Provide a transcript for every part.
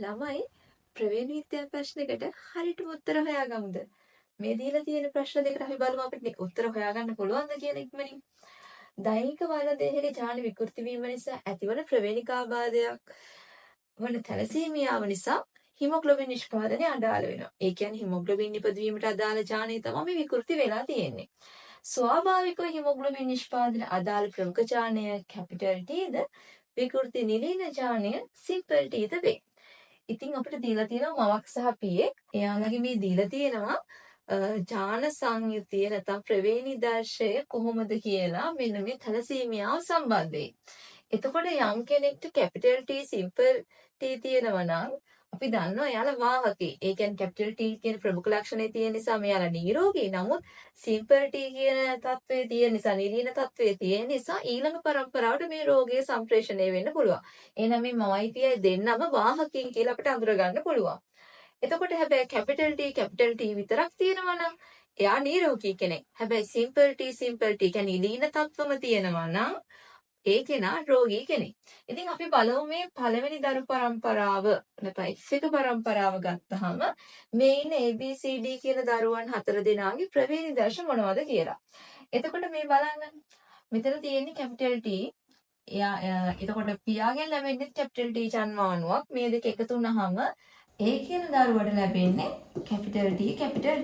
ළමයි ප්‍රවේණ විද්‍යා ප්‍රශ්නයකට හරියටම උත්තර හොයාගමුද? මේ දීලා තියෙන ප්‍රශ්න දෙකට අපි බලමු අපිට උත්තර හොයාගන්න පුළුවන්ද කියන ඉක්මනින්. දෛනික වර්ණ දේහයේ ජාන විකෘති වීම නිසා ඇතිවන ප්‍රවේණිකාබාධයක් වන තැලසීමියාව නිසා හිමොග්ලොබින් නිෂ්පාදනය අඩාල වෙනවා. ඒ කියන්නේ හිමොග්ලොබින් නිපදවීමට අදාළ ජානය තමයි විකෘති වෙලා තියෙන්නේ. ස්වාභාවිකව හිමොග්ලොබින් නිෂ්පාදන අදාළ ප්‍රමුඛ ජානය කැපිටල් T ද විකෘති නිලීන ජානය සිම්පල් T ද වේ. ඉතින් අපිට දීලා තියෙනවා මවක් සහ පියෙක්. එයාලගේ මේ දීලා තියෙනවා ජාන සංයුතිය නැත්නම් ප්‍රවේණි දර්ශය කොහොමද කියලා මෙන්න මේ තැලසීමියාව සම්බන්ධයෙන්. එතකොට යම් කෙනෙක්ට කැපිටල් T සිම්පල් T තියෙනවා නම් අපි දන්නවා එයාලා වාහකේ. ඒ කියන්නේ කැපිටල් T කියන ප්‍රමුඛ ලක්ෂණය තියෙන නිසා මෙයාලා නිරෝගී. නමුත් සිම්පල් T කියන තත්වයේ තියෙන නිසා නිරීන තත්වයේ තියෙන නිසා ඊළඟ පරම්පරාවට මේ රෝගය සම්ප්‍රේෂණය වෙන්න පුළුවන්. එහෙනම් මේ මවයි පියයි දෙන්නම වාහකයන් කියලා අපිට අඳුර ගන්න පුළුවන්. එතකොට හැබැයි කැපිටල් T විතරක් තියෙනවා නම් එයා නිරෝගී කෙනෙක්. හැබැයි සිම්පල් T කියන්නේ නිරීන තත්වම තියෙනවා නම් ඒ කෙනා රෝගී කෙනෙක්. ඉතින් අපි බලමු මේ පළවෙනි දරු පරම්පරාව නැත්නම් X1 පරම්පරාව ගත්තාම මේ ඉන්න ABCD කියන දරුවන් 4 දෙනාගේ ප්‍රවේණි දර්ශ මොනවද කියලා. එතකොට මේ බලන්න. මෙතන තියෙන්නේ කැපිටල් T. එතකොට පියාගෙන් ලැබෙන්නේ කැපිටල් T ජන්මානුවක්. මේ දෙක එකතු වුනහම A කියන දරුවට ලැබෙන්නේ කැපිටල්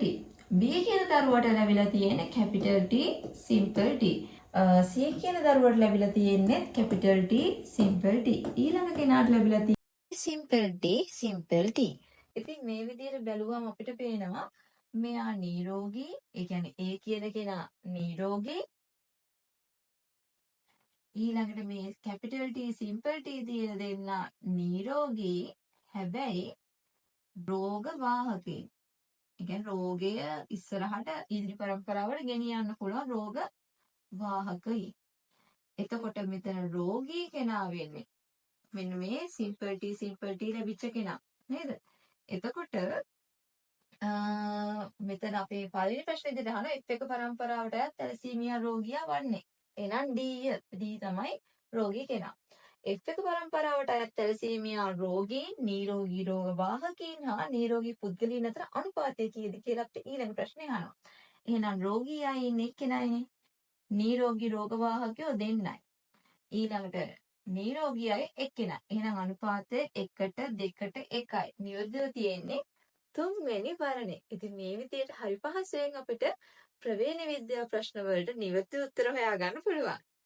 T. B කියන දරුවට ලැබිලා තියෙන්නේ capital T simple T. C කියන දරුවට ලැබිලා තියෙන්නේ කැපිටල් T සිම්පල් T. ඊළඟ කෙනාට ලැබිලා තියෙන්නේ සිම්පල් T. ඉතින් මේ විදිහට බැලුවම අපිට පේනවා මෙයා නිරෝගී. ඒ කියන්නේ A කියන කෙනා නිරෝගී. ඊළඟට මේ කැපිටල් T සිම්පල් T තියෙන දෙන්නා නිරෝගී. හැබැයි රෝග වාහකේ. ඒ කියන්නේ රෝගය ඉස්සරහට ඉදිරි පරම්පරාවට ගෙනියන්න පුළුවන් රෝග වාහකයි. එතකොට මෙතන රෝගී කෙනා වෙන්නේ මෙන්න මේ සිම්පල් T ලැබිච්ච කෙනා නේද? එතකොට මෙතන අපේ පළවෙනි ප්‍රශ්නේ ඉදිරියට අහන F1 පරම්පරාවට තැලසීමියා රෝගියා වන්නේ. එහෙනම් D තමයි රෝගී කෙනා. F1 පරම්පරාවට අයත් තැලසීමියා රෝගීන්, නිරෝගී රෝග වාහකීන් හා නිරෝගී පුද්ගලයන් අතර අනුපාතය කීයද කියලා අපිට ඊළඟ ප්‍රශ්නේ අහනවා. එහෙනම් රෝගී අය ඉන්නේ එක්කෙනයිනේ. නිරෝගී රෝග වාහකයෝ දෙන්නයි. ඊළඟට නිරෝගී අය එක්කෙනයි. එහෙනම් අනුපාතය 1ට 2ට 1යි. නියෝජ්‍යව තියෙන්නේ තුන්වෙනි වරණේ. ඉතින් මේ විදිහට හරි පහසුවෙන් අපිට ප්‍රවේණ විද්‍යා ප්‍රශ්න වලට නිවැරදි උත්තර හොයාගන්න පුළුවන්.